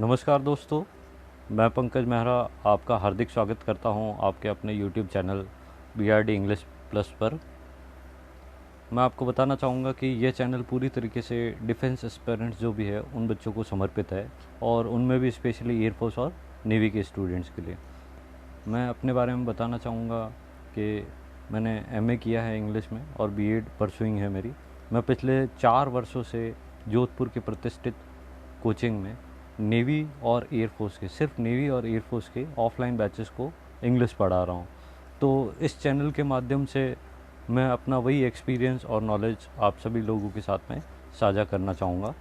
नमस्कार दोस्तों, मैं पंकज मेहरा आपका हार्दिक स्वागत करता हूं आपके अपने YouTube channel BRD English plus पर। मैं आपको बताना चाहूँगा कि यह चैनल पूरी तरीके से डिफेंस एस्पिरेंट्स जो भी है उन बच्चों को समर्पित है, और उनमें भी स्पेशली एयरफोर्स और नेवी के स्टूडेंट्स के लिए। मैं अपने बारे में बताना चाहूँगा कि मैंने MA किया है इंग्लिश में और B.Ed परसुइंग है मेरी। मैं पिछले 4 वर्षों से जोधपुर के प्रतिष्ठित कोचिंग में नेवी और एयरफोर्स के, सिर्फ नेवी और एयरफोर्स के ऑफलाइन बैचेस को इंग्लिश पढ़ा रहा हूँ। तो इस चैनल के माध्यम से मैं अपना वही एक्सपीरियंस और नॉलेज आप सभी लोगों के साथ में साझा करना चाहूँगा।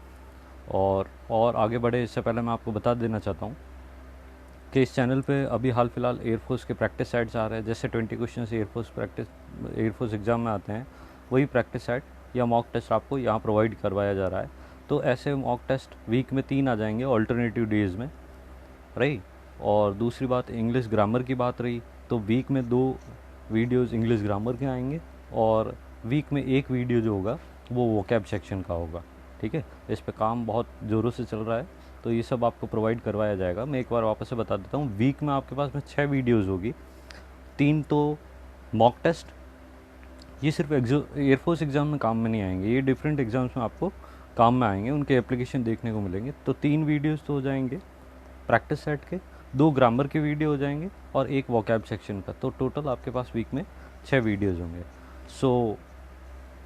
और आगे बढ़े इससे पहले मैं आपको बता देना चाहता हूँ कि इस चैनल पे अभी हाल फिलहाल एयरफोर्स के प्रैक्टिस सेट्स आ रहे हैं। जैसे 20 क्वेश्चन एयरफोर्स एग्ज़ाम में आते हैं, वही प्रैक्टिस सेट या मॉक टेस्ट आपको यहाँ प्रोवाइड करवाया जा रहा है। तो ऐसे मॉक टेस्ट वीक में 3 आ जाएंगे ऑल्टरनेटिव डेज़ में, राइट। और दूसरी बात, इंग्लिश ग्रामर की बात रही तो वीक में 2 वीडियोज़ इंग्लिश ग्रामर के आएंगे, और वीक में 1 वीडियो जो होगा वो वोकैब सेक्शन का होगा। ठीक है, इस पे काम बहुत ज़ोरों से चल रहा है, तो ये सब आपको प्रोवाइड करवाया जाएगा। मैं एक बार वापस से बता देता हूँ, वीक में आपके पास में 6 वीडियोज़ होगी, 3 तो मॉक टेस्ट। ये सिर्फ एयरफोर्स एग्ज़ाम में काम में नहीं आएंगे, ये डिफरेंट एग्ज़ाम्स में आपको काम में आएंगे, उनके एप्लीकेशन देखने को मिलेंगे। तो 3 वीडियोज़ तो हो जाएंगे प्रैक्टिस सेट के, 2 ग्रामर के वीडियो हो जाएंगे और 1 वोकैब सेक्शन का। तो टोटल आपके पास वीक में 6 वीडियोज़ होंगे। सो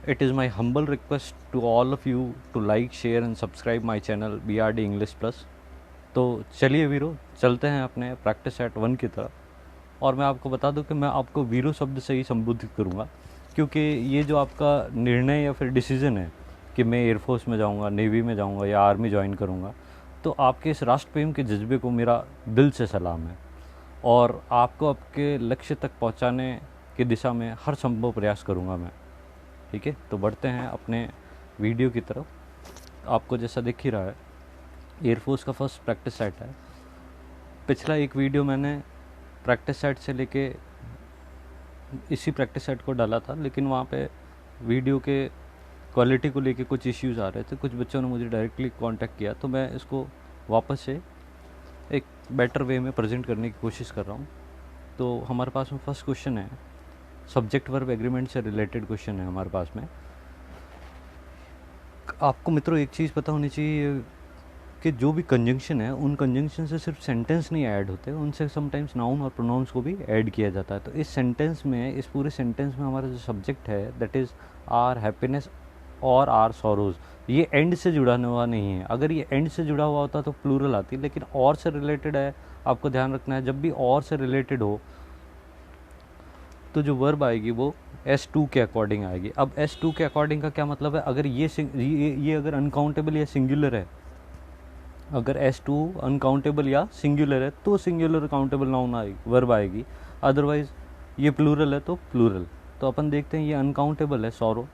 it is my humble request to all of you to like, share and subscribe my channel BRD English Plus। तो चलिए वीरो, चलते हैं अपने प्रैक्टिस सेट 1 की तरफ। और मैं आपको बता दूं कि मैं आपको वीरो शब्द से ही संबोधित करूंगा, क्योंकि ये जो आपका निर्णय या फिर डिसीज़न है कि मैं एयरफोर्स में जाऊंगा, नेवी में जाऊंगा या आर्मी ज्वाइन करूंगा, तो आपके इस राष्ट्र प्रेम के जज्बे को मेरा दिल से सलाम है, और आपको आपके लक्ष्य तक पहुंचाने की दिशा में हर संभव प्रयास करूंगा मैं। ठीक है, तो बढ़ते हैं अपने वीडियो की तरफ। आपको जैसा दिख ही रहा है, एयरफोर्स का फर्स्ट प्रैक्टिस सेट है। पिछला एक वीडियो मैंने प्रैक्टिस सेट से लेके इसी प्रैक्टिस सेट को डाला था, लेकिन वहाँ पे वीडियो के क्वालिटी को लेके कुछ इश्यूज़ आ रहे थे। कुछ बच्चों ने मुझे डायरेक्टली कांटेक्ट किया, तो मैं इसको वापस से एक बेटर वे में प्रेजेंट करने की कोशिश कर रहा हूँ। तो हमारे पास में फर्स्ट क्वेश्चन है, सब्जेक्ट वर्ब एग्रीमेंट से रिलेटेड क्वेश्चन है हमारे पास में। आपको मित्रों एक चीज़ पता होनी चाहिए कि जो भी कंजंक्शन है, उन कंजंक्शन से सिर्फ सेंटेंस नहीं ऐड होते, उनसे समटाइम्स नाउन और प्रोनाउंस को भी ऐड किया जाता है। तो इस सेंटेंस में, इस पूरे सेंटेंस में हमारा जो सब्जेक्ट है दैट इज़ आर हैप्पीनेस और आर सॉरोज, ये एंड से जुड़ा हुआ नहीं है। अगर ये एंड से जुड़ा हुआ होता तो प्लूरल आती, लेकिन और से रिलेटेड है। आपको ध्यान रखना है, जब भी और से रिलेटेड हो तो जो वर्ब आएगी वो S2 के अकॉर्डिंग आएगी। अब S2 के अकॉर्डिंग का क्या मतलब है? अगर ये अगर अनकाउंटेबल या सिंगुलर है, अगर S2 अनकाउंटेबल या सिंगुलर है तो सिंगुलर काउंटेबल नाउन आएगी, वर्ब आएगी। अदरवाइज ये प्लूरल है तो प्लूरल। तो अपन देखते हैं ये अनकाउंटेबल है सॉरो,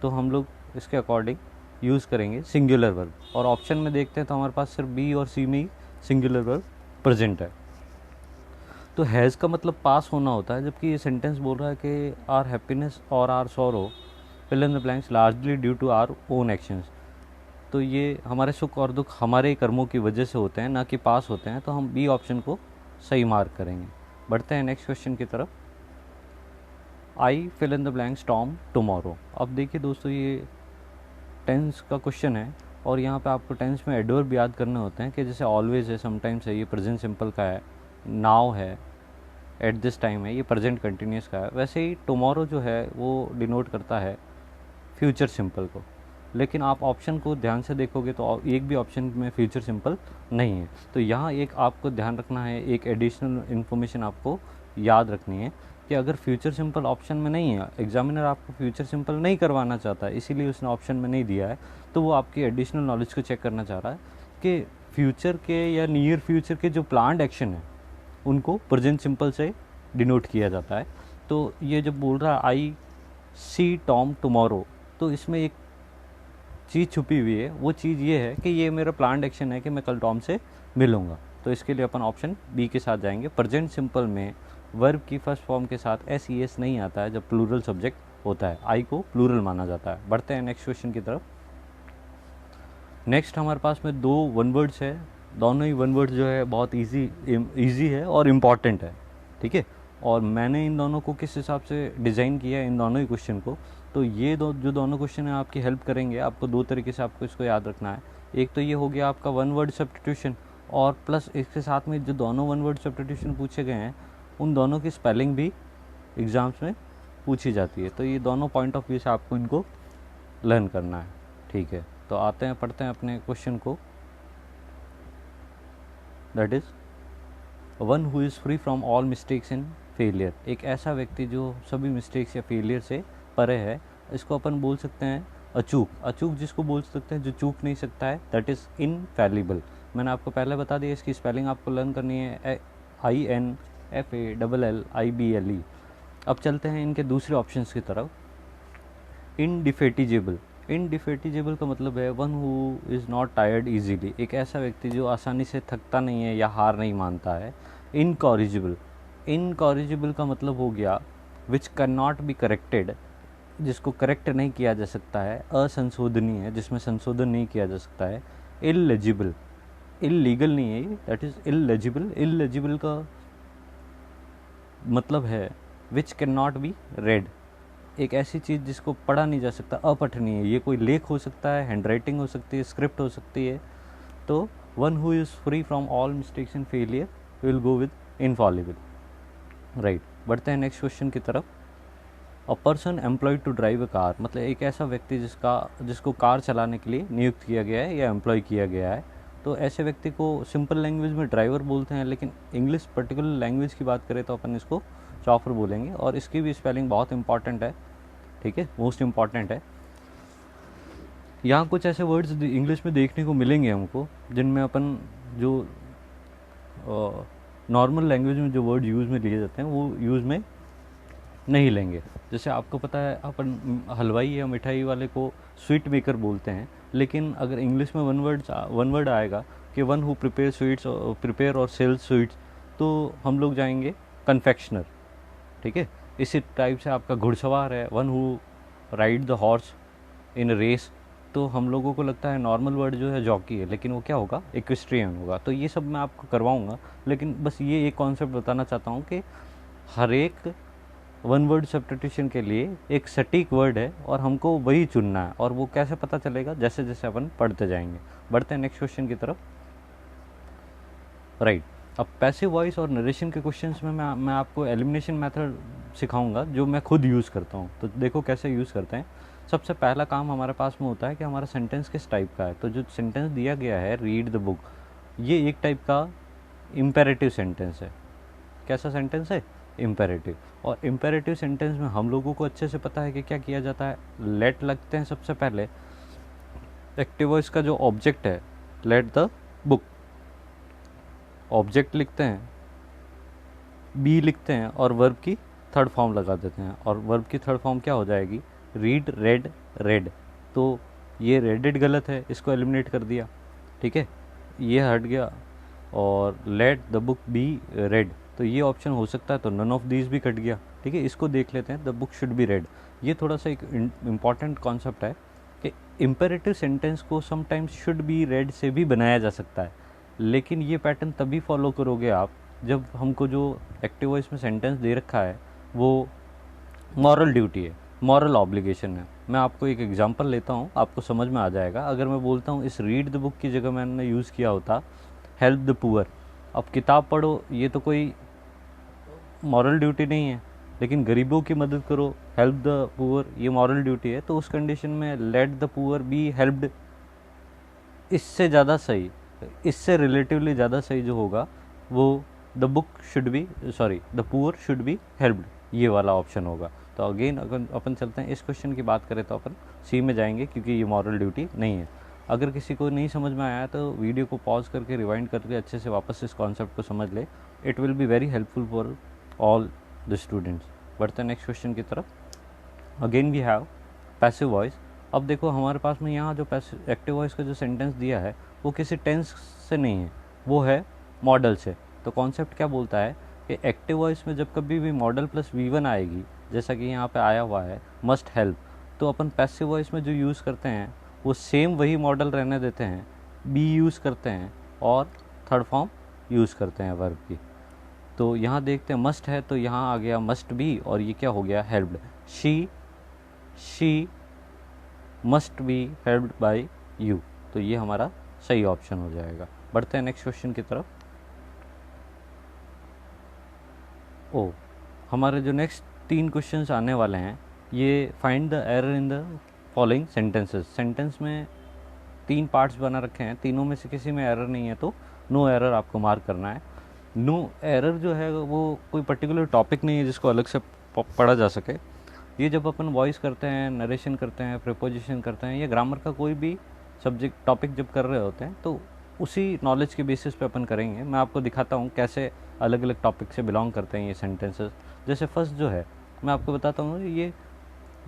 तो हम लोग इसके अकॉर्डिंग यूज़ करेंगे सिंगुलर वर्ब। और ऑप्शन में देखते हैं तो हमारे पास सिर्फ B और C में ही सिंगुलर वर्ब प्रेजेंट है। तो हैज़ का मतलब पास होना होता है, जबकि ये सेंटेंस बोल रहा है कि आर हैप्पीनेस और our sorrow fill in the blanks largely due to our own actions. तो ये हमारे सुख और दुख हमारे कर्मों की वजह से होते हैं, ना कि पास होते हैं। तो हम B ऑप्शन को सही मार्क करेंगे। बढ़ते हैं नेक्स्ट क्वेश्चन की तरफ। I fill in the blanks Tom tomorrow. अब देखिए दोस्तों, ये टेंस का क्वेश्चन है, और यहाँ पे आपको टेंस में एडवर्ब याद करने होते हैं कि जैसे ऑलवेज है, समटाइम्स है, ये प्रेजेंट सिंपल का है, नाउ है, एट दिस टाइम है, ये प्रेजेंट कंटिन्यूस का है। वैसे ही टुमारो जो है वो डिनोट करता है फ्यूचर सिंपल को। लेकिन आप ऑप्शन को ध्यान से देखोगे तो एक भी ऑप्शन में फ्यूचर सिंपल नहीं है। तो यहाँ एक आपको ध्यान रखना है, एक एडिशनल इन्फॉर्मेशन आपको याद रखनी है कि अगर फ्यूचर सिंपल ऑप्शन में नहीं है, एग्जामिनर आपको फ्यूचर सिंपल नहीं करवाना चाहता है, इसीलिए उसने ऑप्शन में नहीं दिया है, तो वो आपकी एडिशनल नॉलेज को चेक करना चाह रहा है कि फ्यूचर के या नियर फ्यूचर के जो प्लान्ड एक्शन है उनको प्रेजेंट सिंपल से डिनोट किया जाता है। तो ये जब बोल रहा है आई सी टॉम टुमारो, तो इसमें एक चीज़ छुपी हुई है। वो चीज़ ये है कि ये मेरा प्लान्ड एक्शन है कि मैं कल टॉम से मिलूँगा। तो इसके लिए अपन ऑप्शन B के साथ जाएंगे। प्रेजेंट सिंपल में वर्ब की फर्स्ट फॉर्म के साथ SES नहीं आता है जब प्लूरल सब्जेक्ट होता है, आई को प्लूरल माना जाता है। बढ़ते हैं नेक्स्ट क्वेश्चन की तरफ। नेक्स्ट हमारे पास में 2 वन वर्ड्स है, दोनों ही वन वर्ड जो है बहुत इजी है और इम्पॉर्टेंट है, ठीक है। और मैंने इन दोनों को किस हिसाब से डिज़ाइन किया है, इन दोनों ही क्वेश्चन को, तो ये जो दोनों क्वेश्चन हैं आपकी हेल्प करेंगे। आपको दो तरीके से आपको इसको याद रखना है। एक तो ये हो गया आपका वन वर्ड सब्स्टिट्यूशन, और प्लस इसके साथ में जो दोनों वन वर्ड सब्स्टिट्यूशन पूछे गए हैं उन दोनों की स्पेलिंग भी एग्ज़ाम्स में पूछी जाती है। तो ये दोनों पॉइंट ऑफ व्यू से आपको इनको लर्न करना है, ठीक है। तो आते हैं, पढ़ते हैं अपने क्वेश्चन को। That is one who is free from all mistakes and failure. एक ऐसा व्यक्ति जो सभी मिस्टेक्स या फेलियर से परे है, इसको अपन बोल सकते हैं अचूक। अचूक जिसको बोल सकते हैं जो चूक नहीं सकता है, दैट इज़ इनफैलिबल। मैंने आपको पहले बता दिया, इसकी स्पेलिंग आपको लर्न करनी है, INFALLIBLE। अब चलते हैं इनके दूसरे ऑप्शंस की तरफ। इनडिफेटिजेबल। इनडिफेटिजेबल का मतलब है one who is not tired easily. एक ऐसा व्यक्ति जो आसानी से थकता नहीं है या हार नहीं मानता है। इनकॉरिजिबल। इनकॉरिजिबल का मतलब हो गया which can not be corrected, जिसको करेक्ट नहीं किया जा सकता है। असंशोधनीय है, जिसमें संशोधन नहीं किया जा सकता है। इललेजिबल। इलीगल नहीं है, दैट इज़ इललेजिबल। इललेजिबल का मतलब है which can not be red. एक ऐसी चीज़ जिसको पढ़ा नहीं जा सकता, अपठनीय है। ये कोई लेख हो सकता है, हैंड राइटिंग हो सकती है, स्क्रिप्ट हो सकती है। तो one who is free from all mistakes and failure will go with infallible, right. बढ़ते हैं नेक्स्ट क्वेश्चन की तरफ। A person employed to drive a car, मतलब एक ऐसा व्यक्ति जिसको कार चलाने के लिए नियुक्त किया गया है या एम्प्लॉय किया गया है। तो ऐसे व्यक्ति को सिंपल लैंग्वेज में ड्राइवर बोलते हैं, लेकिन इंग्लिश पर्टिकुलर लैंग्वेज की बात करें तो अपन इसको चॉपर बोलेंगे। और इसकी भी स्पेलिंग बहुत इंपॉर्टेंट है, ठीक है, मोस्ट इम्पॉर्टेंट है। यहाँ कुछ ऐसे वर्ड्स इंग्लिश में देखने को मिलेंगे हमको जिनमें अपन जो नॉर्मल लैंग्वेज में जो वर्ड यूज़ में लिए जाते हैं वो यूज़ में नहीं लेंगे। जैसे आपको पता है अपन हलवाई या मिठाई वाले को स्वीट मेकर बोलते हैं, लेकिन अगर इंग्लिश में वन वर्ड आएगा कि वन हु प्रिपेयर और सेल स्वीट्स, तो हम लोग जाएंगे कन्फेक्शनर, ठीक है। इसी टाइप से आपका घुड़सवार है, one who ride the horse in race, तो हम लोगों को लगता है नॉर्मल वर्ड जो है जॉकी है, लेकिन वो क्या होगा, इक्वेस्ट्रियन होगा। तो ये सब मैं आपको करवाऊँगा, लेकिन बस ये एक कॉन्सेप्ट बताना चाहता हूँ कि हर एक वन वर्ड सब्स्टिट्यूशन के लिए एक सटीक वर्ड है और हमको वही चुनना है। और वो कैसे पता चलेगा, जैसे जैसे अपन पढ़ते जाएंगे। बढ़ते हैं नेक्स्ट क्वेश्चन की तरफ, राइट। अब पैसिव वॉइस और नरेशन के क्वेश्चंस में मैं आपको एलिमिनेशन मेथड सिखाऊंगा जो मैं खुद यूज़ करता हूँ। तो देखो कैसे यूज़ करते हैं। सबसे पहला काम हमारे पास में होता है कि हमारा सेंटेंस किस टाइप का है। तो जो सेंटेंस दिया गया है रीड द बुक, ये एक टाइप का इम्पेरेटिव सेंटेंस है। कैसा सेंटेंस है, इम्पेरेटिव। और इम्पेरेटिव सेंटेंस में हम लोगों को अच्छे से पता है कि क्या किया जाता है, लेट लगते हैं सबसे पहले। एक्टिव वॉइस का जो ऑब्जेक्ट है, लेट द बुक, ऑब्जेक्ट लिखते हैं, बी लिखते हैं और वर्ब की थर्ड फॉर्म लगा देते हैं। और वर्ब की थर्ड फॉर्म क्या हो जाएगी, रीड, रेड, रेड। तो ये रेडेड गलत है, इसको एलिमिनेट कर दिया, ठीक है, ये हट गया। और let the book be read, तो ये ऑप्शन हो सकता है, तो नन ऑफ दीज भी कट गया, ठीक है। इसको देख लेते हैं, the book should be read. ये थोड़ा सा एक इम्पॉर्टेंट कॉन्सेप्ट है कि इम्पेरेटिव सेंटेंस को समटाइम्स शुड बी रेड से भी बनाया जा सकता है, लेकिन ये पैटर्न तभी फॉलो करोगे आप जब हमको जो एक्टिव वॉइस में सेंटेंस दे रखा है वो मॉरल ड्यूटी है, मॉरल ऑब्लिगेशन है। मैं आपको एक एग्जांपल लेता हूँ, आपको समझ में आ जाएगा। अगर मैं बोलता हूँ इस रीड द बुक की जगह मैंने यूज़ किया होता हेल्प द पुअर। अब किताब पढ़ो, ये तो कोई मॉरल ड्यूटी नहीं है, लेकिन गरीबों की मदद करो, हेल्प द पुअर, ये मॉरल ड्यूटी है। तो उस कंडीशन में let the poor be helped, इससे ज़्यादा सही, इससे रिलेटिवली ज़्यादा सही जो होगा वो the book should be the poor should be helped, ये वाला ऑप्शन होगा। तो अगेन अगर अपन चलते हैं इस क्वेश्चन की बात करें तो अपन सी में जाएंगे, क्योंकि ये मॉरल ड्यूटी नहीं है। अगर किसी को नहीं समझ में आया तो वीडियो को पॉज करके रिवाइंड करके अच्छे से वापस इस कॉन्सेप्ट को समझ ले, it will be very helpful for all the students. बढ़ते हैं नेक्स्ट क्वेश्चन की तरफ। Again we have passive voice. अब देखो हमारे पास में यहाँ जो एक्टिव वॉइस का जो सेंटेंस दिया है वो किसी टेंस से नहीं है, वो है मॉडल से। तो कॉन्सेप्ट क्या बोलता है कि एक्टिव वॉइस में जब कभी भी मॉडल प्लस V1 आएगी, जैसा कि यहाँ पे आया हुआ है मस्ट हेल्प, तो अपन पैसिव वॉइस में जो यूज़ करते हैं वो सेम वही मॉडल रहने देते हैं, बी यूज़ करते हैं और थर्ड फॉर्म यूज़ करते हैं वर्ब की। तो यहाँ देखते हैं मस्ट है, तो यहाँ आ गया मस्ट बी, और ये क्या हो गया, helped. She must be helped bye you, तो ये हमारा सही ऑप्शन हो जाएगा। बढ़ते हैं नेक्स्ट क्वेश्चन की तरफ। हमारे जो नेक्स्ट 3 क्वेश्चंस आने वाले हैं, ये find the error in the following sentences. Sentence में 3 पार्ट्स बना रखे हैं, तीनों में से किसी में एरर नहीं है तो नो एरर आपको मार्क करना है। नो एरर जो है वो कोई पर्टिकुलर टॉपिक नहीं है जिसको अलग से पढ़ा जा सके। ये जब अपन वॉइस करते हैं, नरेशन करते हैं, प्रीपोजिशन करते हैं, या ग्रामर का कोई भी सब्जेक्ट टॉपिक जब कर रहे होते हैं, तो उसी नॉलेज के बेसिस पे अपन करेंगे। मैं आपको दिखाता हूँ कैसे अलग अलग टॉपिक से बिलोंग करते हैं ये सेंटेंसेस। जैसे फर्स्ट जो है मैं आपको बताता हूँ,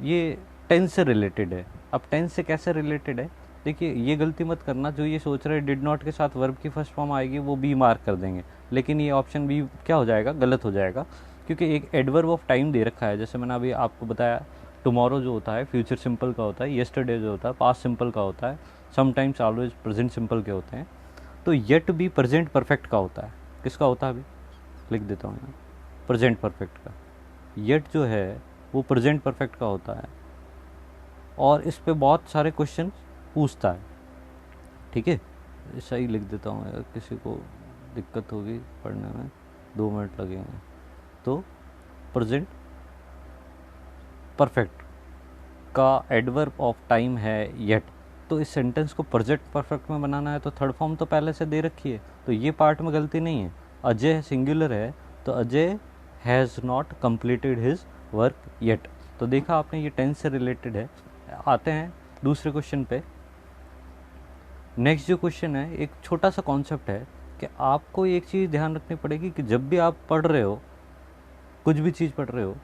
ये टेंस से रिलेटेड है। अब टेंस से कैसे रिलेटेड है, देखिए ये गलती मत करना, जो ये सोच रहे डिड नॉट के साथ वर्ब की फर्स्ट फॉर्म आएगी वो बी मार्क कर देंगे, लेकिन ये ऑप्शन बी क्या हो जाएगा, गलत हो जाएगा, क्योंकि एक एडवर्ब ऑफ टाइम दे रखा है। जैसे मैंने अभी आपको बताया, टुमारो जो होता है फ्यूचर सिंपल का होता है, येस्टरडे जो होता है पास्ट सिंपल का होता है, समटाइम्स ऑलवेज प्रेजेंट सिंपल के होते हैं। तो येट भी प्रेजेंट परफेक्ट का होता है। किसका होता है, अभी लिख देता हूँ यहाँ, प्रेजेंट परफेक्ट का। येट जो है वो प्रेजेंट परफेक्ट का होता है, और इस पे बहुत सारे क्वेश्चन पूछता है। ठीक है, सही लिख देता हूँ, अगर किसी को दिक्कत होगी पढ़ने में 2 मिनट लगेंगे। तो प्रेजेंट परफेक्ट का एडवर्ब ऑफ टाइम है येट। तो इस सेंटेंस को प्रेजेंट परफेक्ट में बनाना है तो थर्ड फॉर्म तो पहले से दे रखी है, तो ये पार्ट में गलती नहीं है। अजय सिंगुलर है, तो Ajay has not completed his work yet. तो देखा आपने, ये टेंस से रिलेटेड है। आते हैं दूसरे क्वेश्चन पे। नेक्स्ट जो क्वेश्चन है, एक छोटा सा कॉन्सेप्ट है कि आपको एक चीज़ ध्यान रखनी पड़ेगी कि जब भी आप पढ़ रहे हो, कुछ भी चीज़ पढ़ रहे हो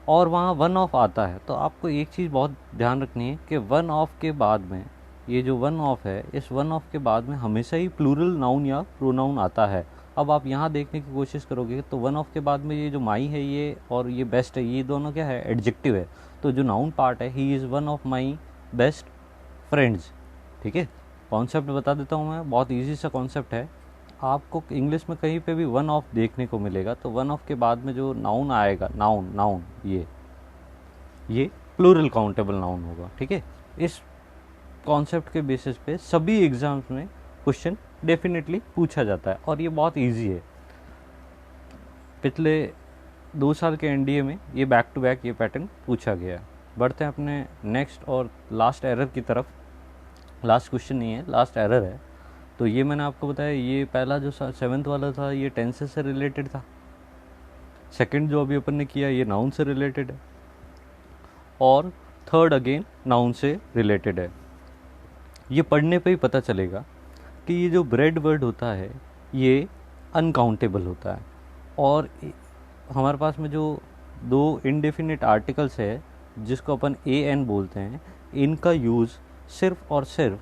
और वहाँ वन ऑफ आता है, तो आपको एक चीज़ बहुत ध्यान रखनी है कि वन ऑफ के बाद में, ये जो वन ऑफ है, इस वन ऑफ के बाद में हमेशा ही प्लूरल नाउन या प्रोनाउन आता है। अब आप यहाँ देखने की कोशिश करोगे तो वन ऑफ के बाद में ये जो माई है ये और ये बेस्ट है, ये दोनों क्या है, एडजेक्टिव है। तो जो नाउन पार्ट है, he is one of my best friends. ठीक है, कॉन्सेप्ट बता देता हूँ मैं, बहुत ईजी सा कॉन्सेप्ट है। आपको इंग्लिश में कहीं पे भी वन ऑफ देखने को मिलेगा, तो वन ऑफ के बाद में जो नाउन आएगा, नाउन ये प्लूरल काउंटेबल नाउन होगा। ठीक है, इस कॉन्सेप्ट के बेसिस पे सभी एग्जाम्स में क्वेश्चन डेफिनेटली पूछा जाता है, और ये बहुत इजी है। पिछले 2 साल के एनडीए में ये बैक टू बैक ये पैटर्न पूछा गया है। बढ़ते हैं अपने नेक्स्ट और लास्ट एरर की तरफ। लास्ट क्वेश्चन नहीं है, लास्ट एरर है। तो ये मैंने आपको बताया, ये पहला जो 7th वाला था ये टेंसेस से रिलेटेड था। सेकंड जो अभी अपन ने किया ये नाउन से रिलेटेड है, और थर्ड अगेन नाउन से रिलेटेड है। ये पढ़ने पे ही पता चलेगा कि ये जो ब्रेड वर्ड होता है ये अनकाउंटेबल होता है, और हमारे पास में जो 2 इंडेफिनिट आर्टिकल्स है जिसको अपन AN बोलते हैं, इनका यूज़ सिर्फ और सिर्फ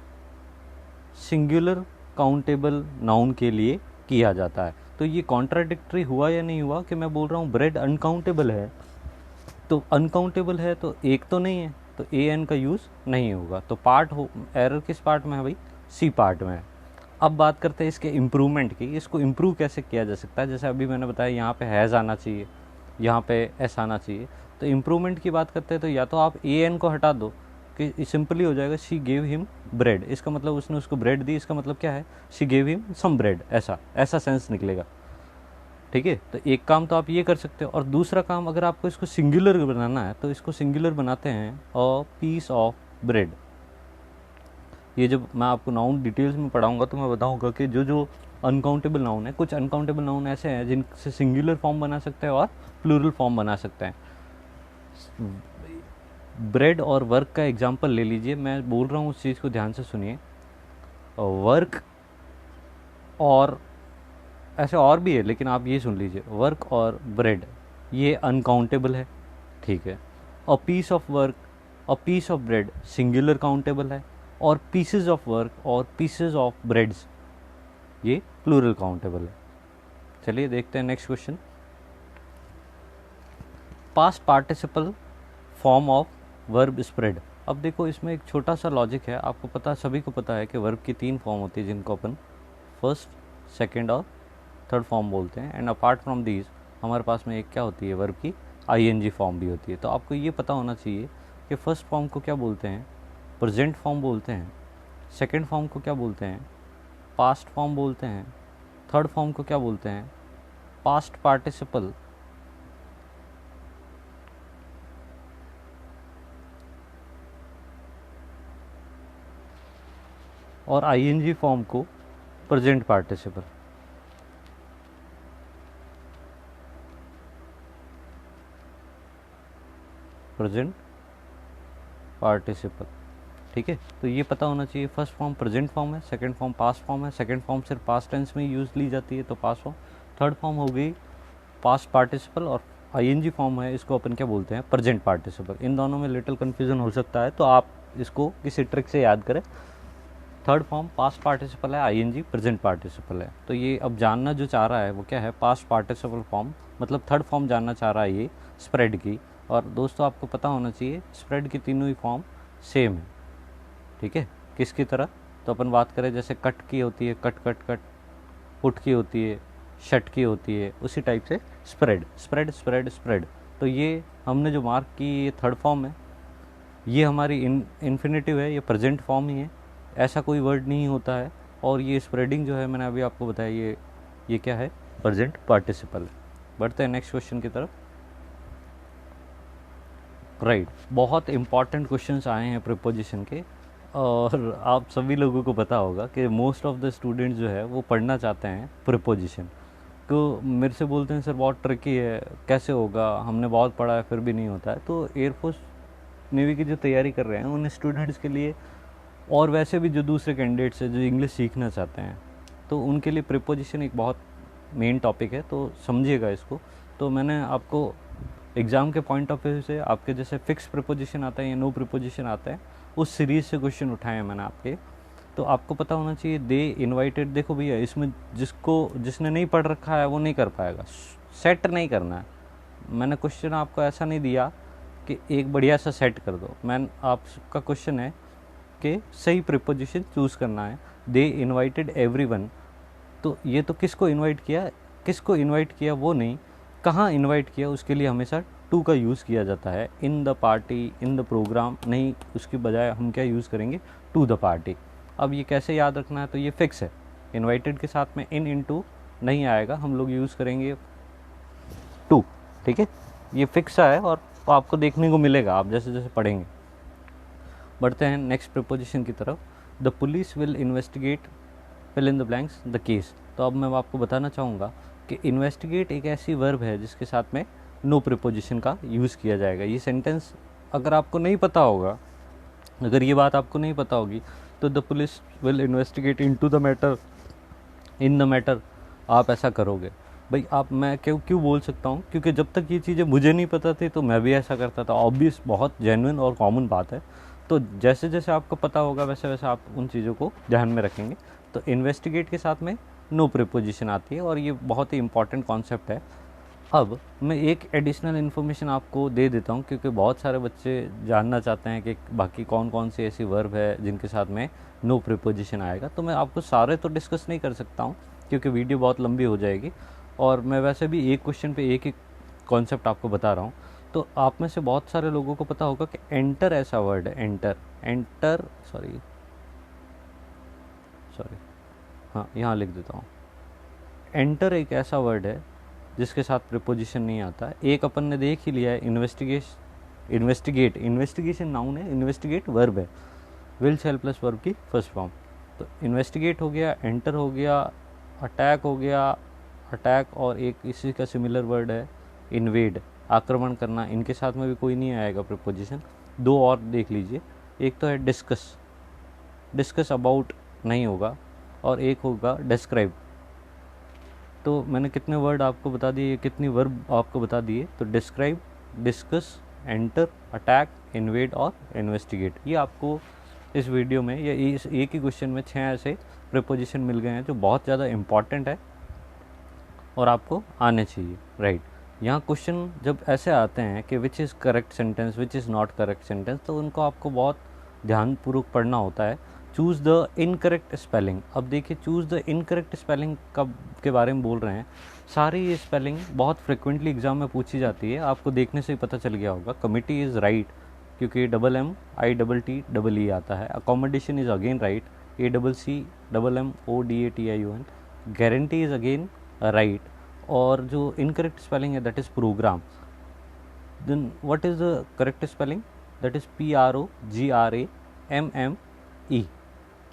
सिंगुलर काउंटेबल नाउन के लिए किया जाता है। तो ये कॉन्ट्राडिक्टरी हुआ या नहीं हुआ कि मैं बोल रहा हूँ ब्रेड अनकाउंटेबल है, तो अनकाउंटेबल है तो एक तो नहीं है, तो AN का यूज़ नहीं होगा। तो एरर किस पार्ट में है भाई, C पार्ट में है। अब बात करते हैं इसके इम्प्रूवमेंट की। इसको इम्प्रूव कैसे किया जा सकता है, जैसे अभी मैंने बताया यहाँ पे हैज़ आना चाहिए, यहाँ पे S आना चाहिए। तो इम्प्रूवमेंट की बात करते हैं तो या तो आप AN को हटा दो कि सिंपली हो जाएगा शी गेव हिम ब्रेड। इसका मतलब उसने उसको ब्रेड दी, इसका मतलब क्या है, she gave him some bread, ऐसा सेंस निकलेगा। ठीक है, तो एक काम तो आप ये कर सकते हो, और दूसरा काम अगर आपको इसको सिंगुलर बनाना है तो इसको सिंगुलर बनाते हैं अ पीस ऑफ ब्रेड। ये जब मैं आपको नाउन डिटेल्स में पढ़ाऊंगा तो मैं बताऊंगा कि जो अनकाउंटेबल नाउन है, कुछ अनकाउंटेबल नाउन ऐसे हैं जिनसे सिंगुलर फॉर्म बना सकते हैं और प्लूरल फॉर्म बना सकते हैं। ब्रेड और वर्क का एग्जांपल ले लीजिए, मैं बोल रहा हूँ उस चीज़ को ध्यान से सुनिए। वर्क और ऐसे और भी है, लेकिन आप ये सुन लीजिए, वर्क और ब्रेड ये अनकाउंटेबल है। ठीक है, a piece of work, a piece of bread singular countable है, और पीसेज ऑफ वर्क और पीसेज ऑफ ब्रेड्स ये प्लूरल काउंटेबल है। चलिए देखते हैं next question. Past participle form of verb spread. अब देखो इसमें एक छोटा सा लॉजिक है, आपको पता, सभी को पता है कि वर्ब की 3 फॉर्म होती है जिनको अपन फर्स्ट, सेकंड और थर्ड फॉर्म बोलते हैं। एंड अपार्ट फ्रॉम दीज हमारे पास में एक क्या होती है, वर्ब की आईएनजी फॉर्म भी होती है। तो आपको ये पता होना चाहिए कि फर्स्ट फॉर्म को क्या बोलते हैं, प्रेजेंट फॉर्म बोलते हैं। सेकंड फॉर्म को क्या बोलते हैं, पास्ट फॉर्म बोलते हैं। थर्ड फॉर्म को क्या बोलते हैं, पास्ट पार्टिसिपल। और आईएनजी फॉर्म को प्रेजेंट पार्टिसिपल। प्रेजेंट पार्टिसिपल, ठीक है। तो ये पता होना चाहिए, फर्स्ट फॉर्म प्रेजेंट फॉर्म है, सेकंड फॉर्म पास्ट फॉर्म है, सेकंड फॉर्म सिर्फ पास्ट टेंस में यूज ली जाती है तो पास्ट फॉर्म, थर्ड फॉर्म हो गई पास्ट पार्टिसिपल, और आईएनजी फॉर्म है इसको अपन क्या बोलते हैं, प्रेजेंट पार्टिसिपल। इन दोनों में लिटिल कन्फ्यूजन हो सकता है, तो आप इसको किसी ट्रिक से याद करें। थर्ड फॉर्म पास्ट पार्टिसिपल है, आईएनजी प्रेजेंट पार्टिसिपल है। तो ये अब जानना जो चाह रहा है वो क्या है, पास्ट पार्टिसिपल फॉर्म, मतलब थर्ड फॉर्म जानना चाह रहा है ये स्प्रेड की। और दोस्तों आपको पता होना चाहिए स्प्रेड की तीनों ही फॉर्म सेम है, ठीक है। किसकी तरह, तो अपन बात करें जैसे कट की होती है, कट कट कट, पुट की होती है, शट की होती है, उसी टाइप से स्प्रेड स्प्रेड स्प्रेड स्प्रेड। तो ये हमने जो मार्क की ये थर्ड फॉर्म है, ये हमारी इन्फिनेटिव है, ये प्रेजेंट फॉर्म ही है, ऐसा कोई वर्ड नहीं होता है। और ये स्प्रेडिंग जो है मैंने अभी आपको बताया, ये क्या है, प्रेजेंट पार्टिसिपल है। बढ़ते हैं नेक्स्ट क्वेश्चन की तरफ। राइट, बहुत इंपॉर्टेंट क्वेश्चंस आए हैं प्रीपोजिशन के, और आप सभी लोगों को पता होगा कि मोस्ट ऑफ द स्टूडेंट्स जो है वो पढ़ना चाहते हैं प्रीपोजिशन। तो मेरे से बोलते हैं सर बहुत ट्रिकी है, कैसे होगा, हमने बहुत पढ़ा है फिर भी नहीं होता है। तो एयरफोर्स नेवी की जो तैयारी कर रहे हैं उन स्टूडेंट्स के लिए, और वैसे भी जो दूसरे कैंडिडेट्स हैं जो इंग्लिश सीखना चाहते हैं, तो उनके लिए प्रीपोजिशन एक बहुत मेन टॉपिक है, तो समझिएगा इसको। तो मैंने आपको एग्ज़ाम के पॉइंट ऑफ व्यू से आपके जैसे फिक्स प्रीपोजिशन आता है या नो प्रीपोजिशन आता है, उस सीरीज़ से क्वेश्चन उठाए हैं मैंने आपके। तो आपको पता होना चाहिए दे इनवाइटेड, देखो भैया इसमें जिसने नहीं पढ़ रखा है वो नहीं कर पाएगा, सेट नहीं करना है। मैंने क्वेश्चन आपको ऐसा नहीं दिया कि एक बढ़िया सा सेट कर दो, आपका क्वेश्चन है कि सही प्रीपोजिशन चूज़ करना है। दे इनवाइटेड एवरीवन, तो ये तो किसको इनवाइट किया वो नहीं, कहाँ इनवाइट किया उसके लिए हमेशा टू का यूज़ किया जाता है। In the party, in the programme नहीं, उसकी बजाय हम क्या यूज़ करेंगे, टू द पार्टी। अब ये कैसे याद रखना है, तो ये फिक्स है, इनवाइटेड के साथ में इन टू नहीं आएगा, हम लोग यूज़ करेंगे टू, ठीक है। ये फिक्स है और आपको देखने को मिलेगा आप जैसे जैसे पढ़ेंगे। बढ़ते हैं नेक्स्ट प्रीपोजिशन की तरफ। The police will investigate fill in the blanks the case. तो अब मैं आपको बताना चाहूँगा कि इन्वेस्टिगेट एक ऐसी वर्ब है जिसके साथ में नो प्रीपोजिशन का यूज़ किया जाएगा। ये सेंटेंस अगर आपको नहीं पता होगा, अगर ये बात आपको नहीं पता होगी, तो the police will investigate into the matter, in the matter, आप ऐसा करोगे भाई। मैं क्यों बोल सकता हूँ, क्योंकि जब तक ये चीज़ें मुझे नहीं पता थी तो मैं भी ऐसा करता था। ऑब्वियस, बहुत जेन्युइन और कॉमन बात है। तो जैसे जैसे आपको पता होगा वैसे वैसे आप उन चीज़ों को ध्यान में रखेंगे। तो इन्वेस्टिगेट के साथ में नो प्रीपोजिशन आती है, और ये बहुत ही इंपॉर्टेंट कॉन्सेप्ट है। अब मैं एक एडिशनल इन्फॉर्मेशन आपको दे देता हूँ, क्योंकि बहुत सारे बच्चे जानना चाहते हैं कि बाकी कौन कौन सी ऐसी वर्ब है जिनके साथ में नो प्रीपोजिशन आएगा। तो मैं आपको सारे तो डिस्कस नहीं कर सकता हूँ क्योंकि वीडियो बहुत लंबी हो जाएगी, और मैं वैसे भी एक क्वेश्चन पे एक ही कॉन्सेप्ट आपको बता रहा हूँ। तो आप में से बहुत सारे लोगों को पता होगा कि एंटर ऐसा वर्ड है, एंटर सॉरी हाँ यहाँ लिख देता हूँ। एंटर एक ऐसा वर्ड है जिसके साथ प्रीपोजिशन नहीं आता। एक अपन ने देख ही लिया है, इन्वेस्टिगेशन नाउन है, इन्वेस्टिगेट वर्ब है, विल शैल प्लस वर्ब की फर्स्ट फॉर्म। तो इन्वेस्टिगेट हो गया, एंटर हो गया, अटैक हो गया, अटैक, और एक इसी का सिमिलर वर्ड है इन्वेड, आक्रमण करना। इनके साथ में भी कोई नहीं आएगा प्रीपोजिशन। दो और देख लीजिए, एक तो है डिस्कस अबाउट नहीं होगा, और एक होगा डिस्क्राइब। तो मैंने कितने वर्ड आपको बता दिए, कितनी वर्ब आपको बता दिए। तो describe, discuss, enter, attack, invade और इन्वेस्टिगेट। ये आपको इस वीडियो में या इस एक ही क्वेश्चन में 6 ऐसे प्रीपोजिशन मिल गए हैं जो बहुत ज़्यादा इम्पॉर्टेंट है और आपको आने चाहिए। राइट, यहाँ क्वेश्चन जब ऐसे आते हैं कि which is correct sentence, which is not correct sentence, तो उनको आपको बहुत ध्यानपूर्वक पढ़ना होता है, चूज़ द इनकरेक्ट स्पेलिंग। अब देखिए चूज़ द इनकरेक्ट स्पेलिंग कब के बारे में बोल रहे हैं। सारी ये स्पेलिंग बहुत फ्रिक्वेंटली एग्जाम में पूछी जाती है, आपको देखने से ही पता चल गया होगा। कमिटी इज़ राइट, क्योंकि MITTEE आता है। Accommodation is again right, ACCMMODATION। Guarantee is again right. और जो इनकरेक्ट स्पेलिंग है that is program. Then what is the correct spelling? That is PROGRAMME।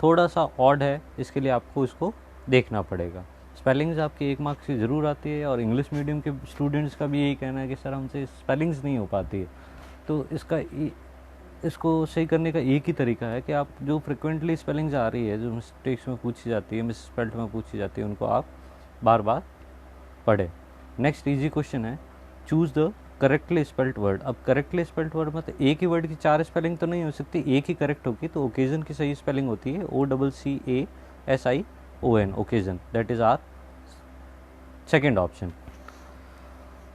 थोड़ा सा ऑड है, इसके लिए आपको इसको देखना पड़ेगा। स्पेलिंग्स आपके 1 मार्क्स की ज़रूर आती है, और इंग्लिश मीडियम के स्टूडेंट्स का भी यही कहना है कि सर हमसे स्पेलिंग्स नहीं हो पाती है। तो इसको सही करने का एक ही तरीका है कि आप जो फ्रिक्वेंटली स्पेलिंग्स आ रही है, जो मिस्टेक्स में पूछी जाती है, मिस स्पेल्ट में पूछी जाती है, उनको आप बार बार पढ़ें। नेक्स्ट इजी क्वेश्चन है, choose the correctly spelt word. अब करेक्टली स्पेल्ट वर्ड मतलब एक ही वर्ड की 4 स्पेलिंग तो नहीं हो सकती, एक ही करेक्ट होगी। तो ओकेजन की सही स्पेलिंग होती है OCCASION, occasion. That is our second option.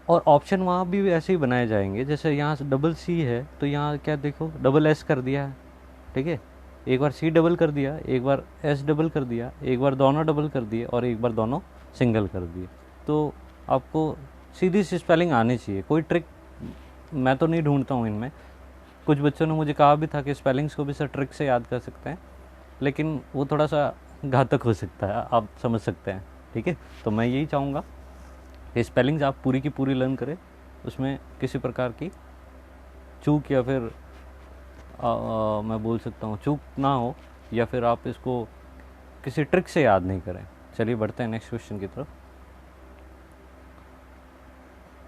और ऑप्शन वहाँ भी ऐसे ही बनाए जाएंगे, जैसे यहाँ C है तो यहाँ क्या देखो S कर दिया है, ठीक है। एक बार C डबल कर दिया, एक बार S डबल कर दिया, एक बार दोनों डबल कर दिए, और एक बार दोनों सिंगल कर दिए। तो आपको सीधी सी स्पेलिंग आनी चाहिए। कोई ट्रिक मैं तो नहीं ढूंढता हूँ इनमें। कुछ बच्चों ने मुझे कहा भी था कि स्पेलिंग्स को भी सर ट्रिक से याद कर सकते हैं, लेकिन वो थोड़ा सा घातक हो सकता है, आप समझ सकते हैं, ठीक है। तो मैं यही चाहूँगा कि स्पेलिंग्स आप पूरी की पूरी लर्न करें, उसमें किसी प्रकार की चूक या फिर मैं बोल सकता हूँ चूक ना हो, या फिर आप इसको किसी ट्रिक से याद नहीं करें। चलिए बढ़ते हैं नेक्स्ट क्वेश्चन की तरफ।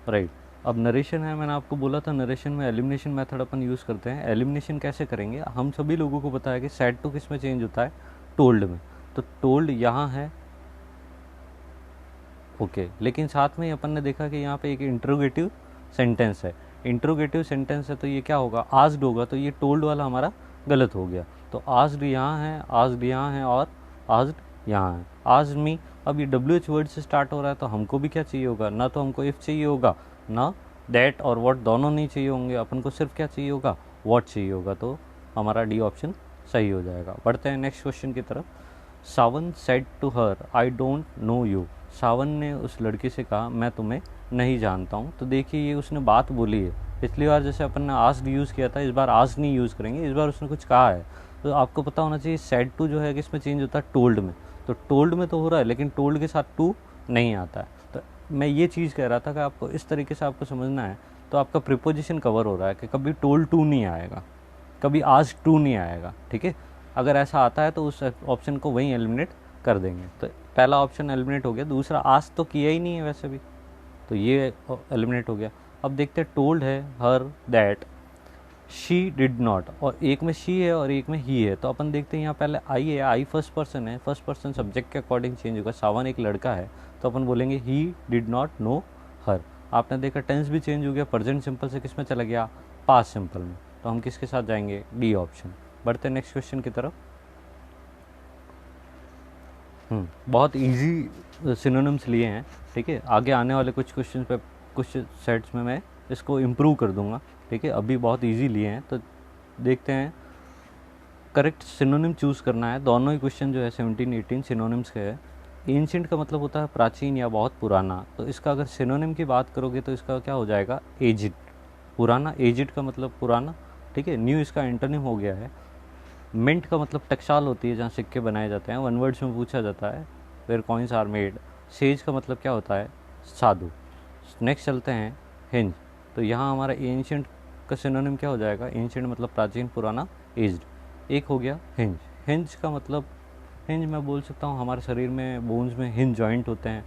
राइट, अब नरेशन है। मैंने आपको बोला था नरेशन में एलिमिनेशन मेथड अपन यूज़ करते हैं। एलिमिनेशन कैसे करेंगे? हम सभी लोगों को पता है कि सेड टू किस में चेंज होता है? टोल्ड में। तो टोल्ड यहाँ है, ओके। लेकिन साथ में ही अपन ने देखा कि यहाँ पे एक इंट्रोगेटिव सेंटेंस है। इंट्रोगेटिव सेंटेंस है तो ये क्या होगा? आस्क्ड होगा। तो ये टोल्ड वाला हमारा गलत हो गया। तो आस्क्ड यहाँ है, आस्क्ड यहाँ है, और आस्क्ड यहाँ है। आस्क्ड मी, अब ये WH वर्ड से स्टार्ट हो रहा है, तो हमको भी क्या चाहिए होगा? ना तो हमको इफ़ चाहिए होगा, ना दैट और व्हाट दोनों नहीं चाहिए होंगे। अपन को सिर्फ क्या चाहिए होगा? व्हाट चाहिए होगा। तो हमारा डी ऑप्शन सही हो जाएगा। बढ़ते हैं नेक्स्ट क्वेश्चन की तरफ। Sawan said to her, I don't know you. Sawan ने उस लड़की से कहा, मैं तुम्हें नहीं जानता हूँ। तो देखिए ये उसने बात बोली है। पिछली बार जैसे अपन ने आस्क्ड यूज़ किया था, इस बार आस्क्ड नहीं यूज़ करेंगे, इस बार उसने कुछ कहा है। तो आपको पता होना चाहिए सेड टू जो है किस में चेंज होता है? टोल्ड में। तो टोल्ड में तो हो रहा है, लेकिन टोल्ड के साथ टू नहीं आता है। तो मैं ये चीज़ कह रहा था कि आपको इस तरीके से आपको समझना है। तो आपका प्रीपोजिशन कवर हो रहा है कि कभी टोल्ड टू नहीं आएगा, कभी आस्क्ड टू नहीं आएगा, ठीक है। अगर ऐसा आता है तो उस ऑप्शन को वहीं एलिमिनेट कर देंगे। तो पहला ऑप्शन एलिमिनेट हो गया। दूसरा आस्क तो किया ही नहीं है वैसे भी, तो ये एलिमिनेट हो गया। अब देखते हैं, टोल्ड है her that she did not, और एक में शी है और एक में ही है। तो अपन देखते हैं यहाँ पहले आई है, आई फर्स्ट पर्सन है, फर्स्ट पर्सन सब्जेक्ट के अकॉर्डिंग चेंज होगा। सावन एक लड़का है, तो अपन बोलेंगे ही डिड नॉट नो हर। आपने देखा टेंस भी चेंज हो गया, प्रेजेंट सिंपल से किस में चला गया? पास्ट सिंपल में। तो हम किसके साथ जाएंगे? D option. बढ़ते हैं नेक्स्ट क्वेश्चन की तरफ। बहुत इजी सिनोनिम्स लिए हैं, ठीक है। आगे आने वाले कुछ क्वेश्चन पे, कुछ सेट्स में मैं इसको इम्प्रूव कर दूंगा, ठीक है। अभी बहुत इजी लिए हैं, तो देखते हैं। करेक्ट सिनोनिम चूज़ करना है। दोनों ही क्वेश्चन जो है 17-18 सिनोनिम्स के है। एंशिएंट का मतलब होता है प्राचीन या बहुत पुराना। तो इसका अगर सिनोनिम की बात करोगे तो इसका क्या हो जाएगा? एजिड। पुराना, एजिड का मतलब पुराना, ठीक है। न्यू इसका एंटोनिम हो गया है। मिंट का मतलब टकसाल होती है जहाँ सिक्के बनाए जाते हैं, 1 वर्ड्स में पूछा जाता है, where coins are made. Sage का मतलब क्या होता है? साधु। नेक्स्ट चलते हैं हिंज। तो यहाँ हमारा एंशिएंट का सिनोनिम क्या हो जाएगा? एंशिएंट मतलब प्राचीन, पुराना, एज्ड। एक हो गया हिंज। हिंज का मतलब, हिंज मैं बोल सकता हूँ हमारे शरीर में बोन्स में हिंज जॉइंट होते हैं।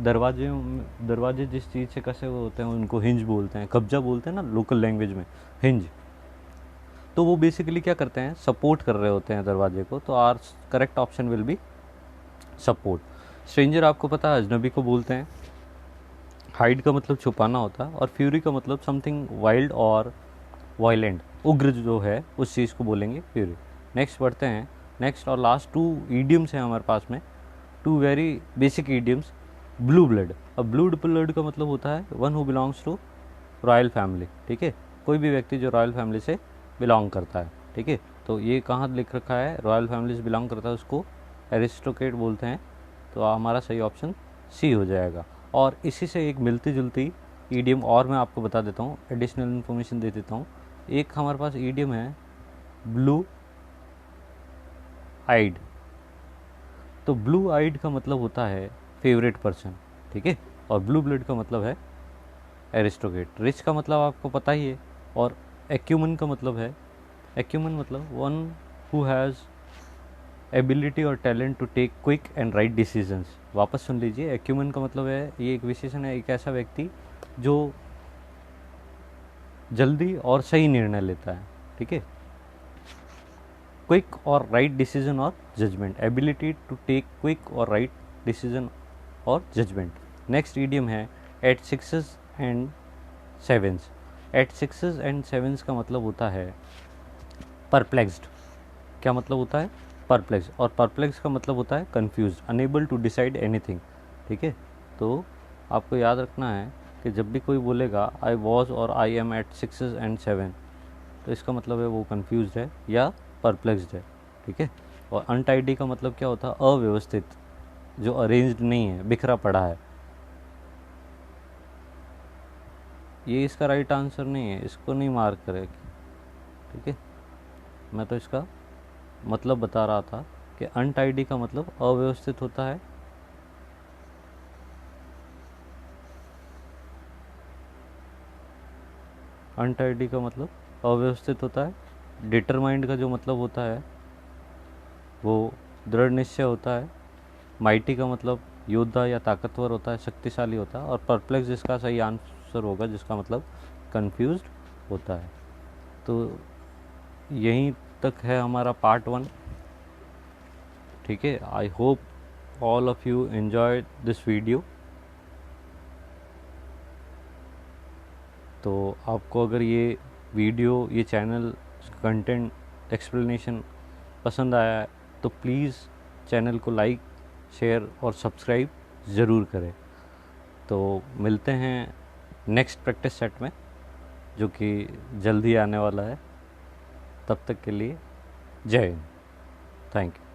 दरवाजे जिस चीज़ से कसे हुए होते हैं उनको हिंज बोलते हैं। कब्जा बोलते हैं ना लोकल लैंग्वेज में, हिंज। तो वो बेसिकली क्या करते हैं? सपोर्ट कर रहे होते हैं दरवाजे को। तो our correct option will be support. Stranger आपको पता है अजनबी को बोलते हैं। हाइड का मतलब छुपाना होता है, और फ्यूरी का मतलब समथिंग वाइल्ड और वायलेंट, उग्र जो है उस चीज़ को बोलेंगे फ्यूरी। नेक्स्ट बढ़ते हैं। नेक्स्ट और लास्ट 2 ईडियम्स हैं हमारे पास में, 2 very basic idioms. Blue blood. अब ब्लू ब्लड का मतलब होता है one who belongs to royal family, ठीक है। कोई भी व्यक्ति जो रॉयल फैमिली से बिलोंग करता है, ठीक है। तो ये कहाँ लिख रखा है, रॉयल फैमिली से बिलोंग करता है उसको एरिस्टोक्रेट बोलते हैं, तो हमारा सही ऑप्शन सी हो जाएगा। और इसी से एक मिलती जुलती ईडियम और मैं आपको बता देता हूँ, एडिशनल इन्फॉर्मेशन दे देता हूँ। एक हमारे पास ईडियम है ब्लू आइड। तो ब्लू आइड का मतलब होता है फेवरेट पर्सन, ठीक है, और ब्लू ब्लड का मतलब है एरिस्टोक्रेट। रिच का मतलब आपको पता ही है, और एक्यूमन का मतलब है, एक्यूमन मतलब वन हु हैज़ एबिलिटी और talent to take quick and right decisions. वापस सुन लीजिए, एक्यूमन का मतलब है, ये एक विशेषण है, एक ऐसा व्यक्ति जो जल्दी और सही निर्णय लेता है, ठीक है। क्विक और राइट डिसीजन और judgement, ability to take quick और राइट डिसीजन और जजमेंट। नेक्स्ट ईडियम है at sixes and sevens. At sixes and sevens का मतलब होता है परप्लेक्स्ड। क्या मतलब होता है? परप्लेक्स। और परप्लेक्स का मतलब होता है confuse, unable to decide anything, ठीक है। तो आपको याद रखना है कि जब भी कोई बोलेगा आई वॉज और I am at sixes and seven, तो इसका मतलब है वो कंफ्यूज है या परप्लेक्स्ड है, ठीक है। और अनटाइडी का मतलब क्या होता है? अव्यवस्थित, जो अरेंज्ड नहीं है, बिखरा पड़ा है। ये इसका राइट आंसर नहीं है, इसको नहीं मार्क करेगी, ठीक है। मैं तो इसका मतलब बता रहा था कि अनटाइडी का मतलब अव्यवस्थित होता है, अनटाइडी का मतलब अव्यवस्थित होता है। डिटरमाइंड का जो मतलब होता है वो दृढ़ निश्चय होता है। माइटी का मतलब योद्धा या ताकतवर होता है, शक्तिशाली होता है। और परप्लेक्स जिसका सही आंसर होगा, जिसका मतलब कंफ्यूज्ड होता है। तो यहीं तक है हमारा पार्ट 1, ठीक है। I hope all of you enjoy this video. तो आपको अगर ये वीडियो, ये चैनल कंटेंट एक्सप्लेनेशन पसंद आया है तो प्लीज़ चैनल को लाइक, शेयर और सब्सक्राइब ज़रूर करें। तो मिलते हैं नेक्स्ट प्रैक्टिस सेट में, जो कि जल्द ही आने वाला है। तब तक के लिए जय हिंद, थैंक यू।